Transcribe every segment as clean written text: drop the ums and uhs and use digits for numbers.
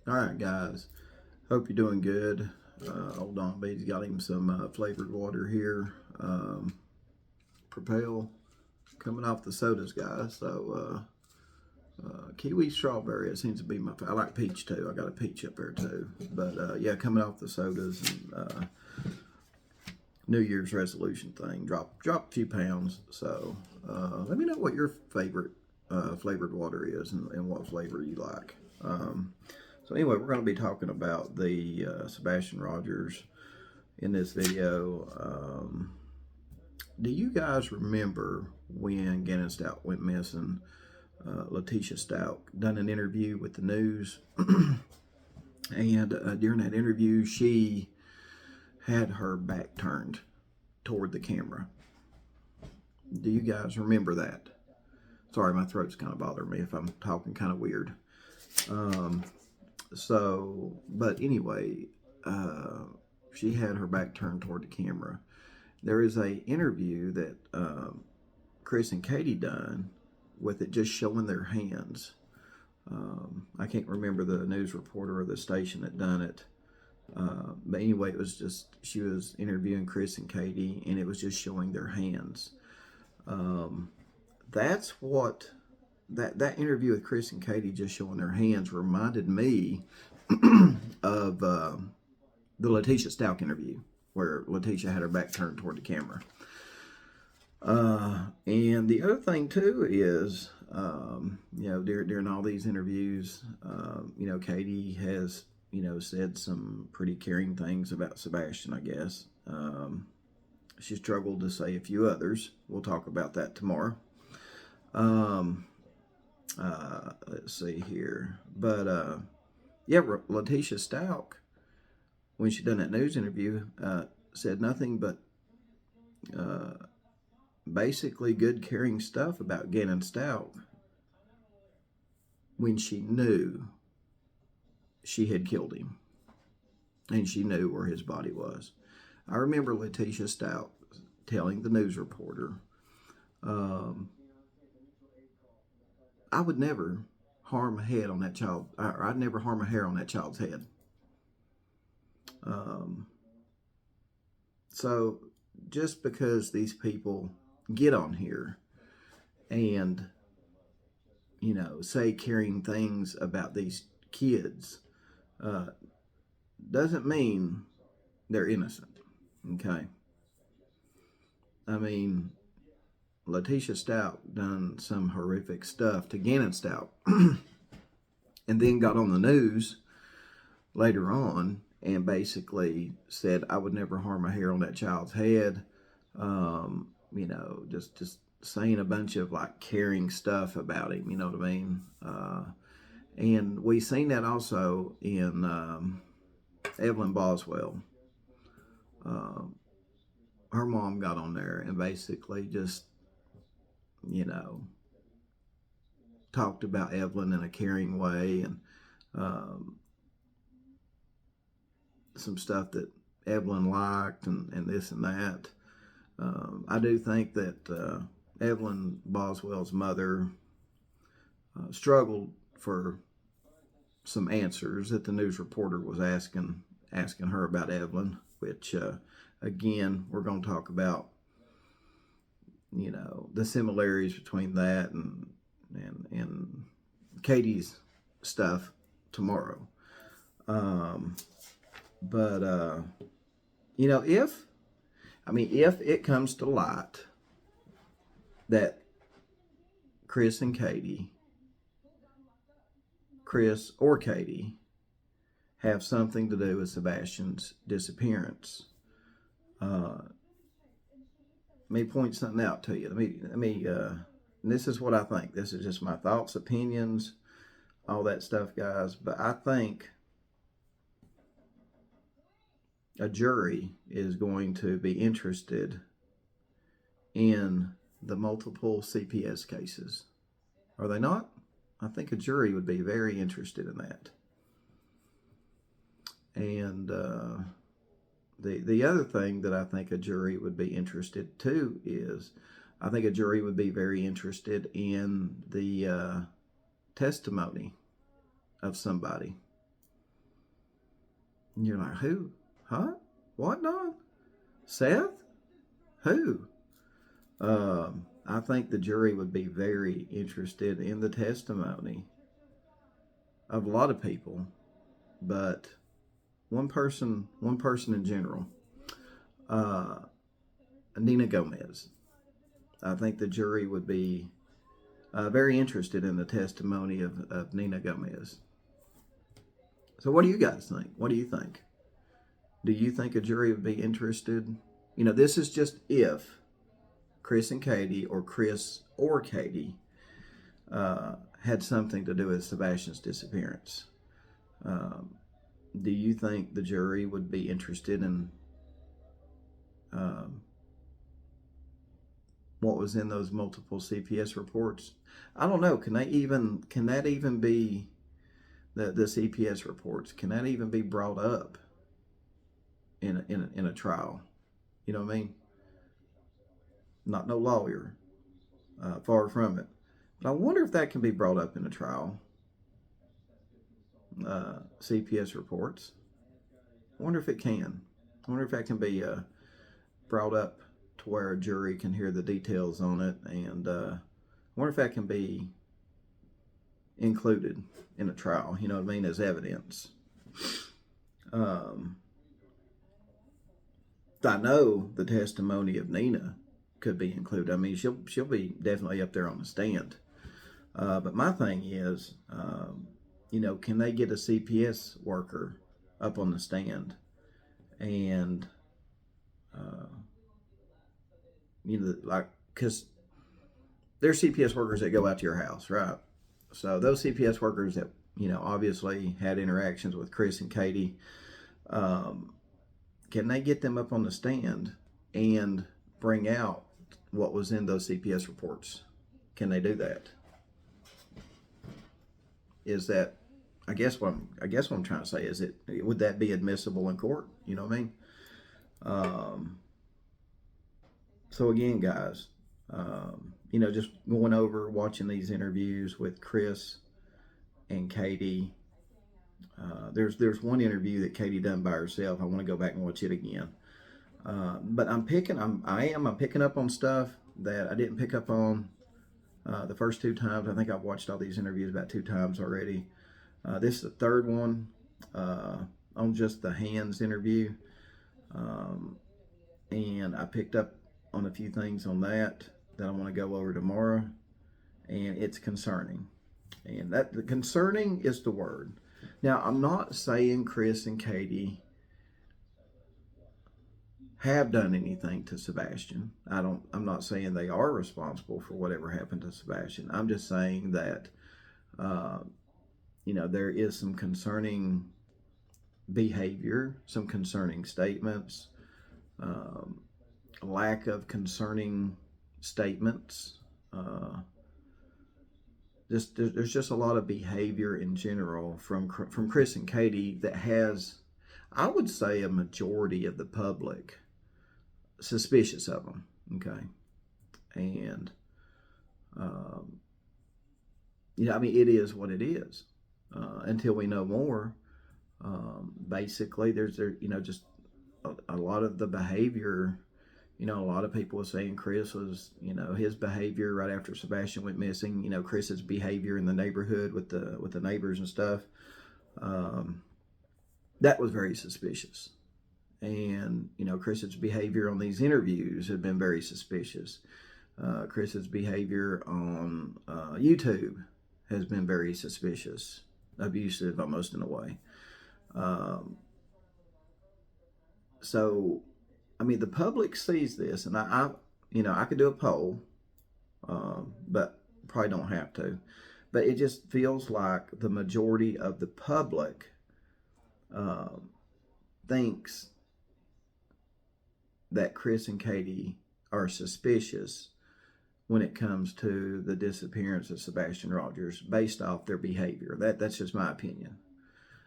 All right, guys. Hope you're doing good. Old Don B's got him some flavored water here. Propel coming off the sodas, guys. So kiwi strawberry. It seems to be my. I like peach too. I got a peach up there too. But yeah, coming off the sodas and New Year's resolution thing. Drop a few pounds. So let me know what your favorite flavored water is and what flavor you like. So anyway, we're going to be talking about the Sebastian Rogers in this video. Do you guys remember when Gannon Stauch went missing? Letecia Stauch done an interview with the news, and during that interview, she had her back turned toward the camera. Do you guys remember that? Sorry, my throat's kind of bothering me if I'm talking kind of weird. But anyway, she had her back turned toward the camera. There is a interview that Chris and Katie done with it just showing their hands. I can't remember the news reporter or the station that done it. But anyway, it was just, she was interviewing Chris and Katie, and it was just showing their hands. That's what that interview with Chris and Katie just showing their hands reminded me of the Letecia Stauch interview where Letecia had her back turned toward the camera. And the other thing too is, during all these interviews, Katie has, said some pretty caring things about Sebastian, I guess. She struggled to say a few others. We'll talk about that tomorrow. Let's see here. But, Letecia Stauch, when she done that news interview, said nothing but basically good, caring stuff about Gannon Stauch when she knew she had killed him and she knew where his body was. I remember Letecia Stauch telling the news reporter, I would never harm a head on that child, or I'd never harm a hair on that child's head. So just because these people get on here and, say caring things about these kids, doesn't mean they're innocent, okay? I mean, Letecia Stauch done some horrific stuff to Gannon Stauch and then got on the news later on and basically said, I would never harm a hair on that child's head. Just saying a bunch of like caring stuff about him, you know what I mean? And we seen that also in Evelyn Boswell. Her mom got on there and basically just, talked about Evelyn in a caring way, and some stuff that Evelyn liked and this and that. I do think that Evelyn Boswell's mother struggled for some answers that the news reporter was asking her about Evelyn, which again, we're going to talk about, the similarities between that and Katie's stuff tomorrow. If it comes to light that Chris or Katie have something to do with Sebastian's disappearance, let me point something out to you. And this is what I think. This is just my thoughts, opinions, all that stuff, guys. But I think a jury is going to be interested in the multiple CPS cases. Are they not? I think a jury would be very interested in that. And the other thing that I think a jury would be interested too is, I think a jury would be very interested in the testimony of somebody. And you're like, who? Huh? What, Don? Seth? Who? I think the jury would be very interested in the testimony of a lot of people, but one person in general, Nina Gomez. I think the jury would be very interested in the testimony of Nina Gomez. So what do you guys think? What do you think? Do you think a jury would be interested? You know, this is just if Chris and Katie, or Chris or Katie, had something to do with Sebastian's disappearance. Do you think the jury would be interested in what was in those multiple CPS reports? I don't know. Can that even be the CPS reports? Can that even be brought up in a trial? You know what I mean? Not no lawyer, far from it. But I wonder if that can be brought up in a trial. CPS reports. I wonder if it can. I wonder if that can be brought up to where a jury can hear the details on it, and I wonder if that can be included in a trial, you know what I mean, as evidence. I know the testimony of Nina could be included. I mean, she'll be definitely up there on the stand. But my thing is, you know, can they get a CPS worker up on the stand and, you know, like, because there's CPS workers that go out to your house, right? So those CPS workers that, you know, obviously had interactions with Chris and Katie, can they get them up on the stand and bring out what was in those CPS reports? Can they do that? Is that, I guess what I'm trying to say is, would that be admissible in court? You know what I mean? So again, guys, you know, just going over watching these interviews with Chris and Katie. There's one interview that Katie done by herself. I want to go back and watch it again. But I'm picking up on stuff that I didn't pick up on the first two times. I think I've watched all these interviews about 2 times already. This is the third one on just the hands interview. And I picked up on a few things on that I want to go over tomorrow. And it's concerning. And that the concerning is the word. Now, I'm not saying Chris and Katie have done anything to Sebastian. I'm not saying they are responsible for whatever happened to Sebastian. I'm just saying that, you know, there is some concerning behavior, some concerning statements, lack of concerning statements. There's just a lot of behavior in general from Chris and Katie that has, I would say, a majority of the public suspicious of them. Okay, and you know, I mean, it is what it is until we know more. Basically, there's you know, just a lot of the behavior. You know, a lot of people are saying Chris was, you know, his behavior right after Sebastian went missing. You know, Chris's behavior in the neighborhood with the neighbors and stuff. That was very suspicious. And, you know, Chris's behavior on these interviews had been very suspicious. Chris's behavior on YouTube has been very suspicious, abusive almost in a way. So, I mean, the public sees this, and I you know, I could do a poll, but probably don't have to. But it just feels like the majority of the public thinks that Chris and Katie are suspicious when it comes to the disappearance of Sebastian Rogers based off their behavior. That's just my opinion.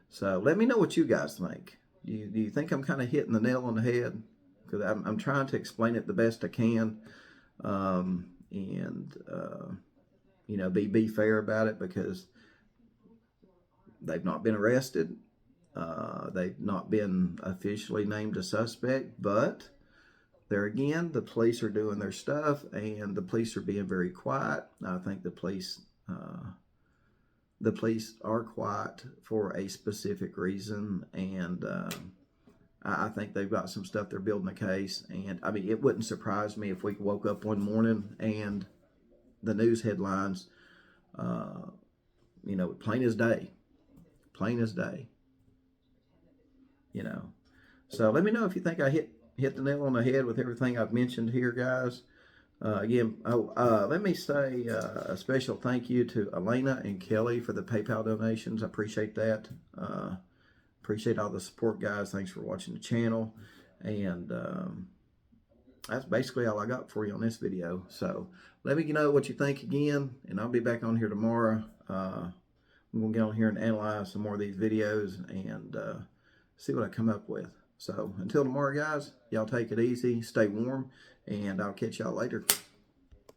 So let me know what you guys think. Do you think I'm kind of hitting the nail on the head? Because I'm trying to explain it the best I can, and you know, be fair about it, because they've not been arrested. They've not been officially named a suspect, but there again, the police are doing their stuff, and the police are being very quiet. I think the police are quiet for a specific reason, and I think they've got some stuff. They're building a case, and I mean, it wouldn't surprise me if we woke up one morning and the news headlines, plain as day, So let me know if you think I hit the nail on the head with everything I've mentioned here, guys. Let me say a special thank you to Elena and Kelly for the PayPal donations. I appreciate that. Appreciate all the support, guys. Thanks for watching the channel. And that's basically all I got for you on this video. So let me know what you think again, and I'll be back on here tomorrow. I'm going to get on here and analyze some more of these videos and see what I come up with. So until tomorrow, guys, y'all take it easy, stay warm, and I'll catch y'all later.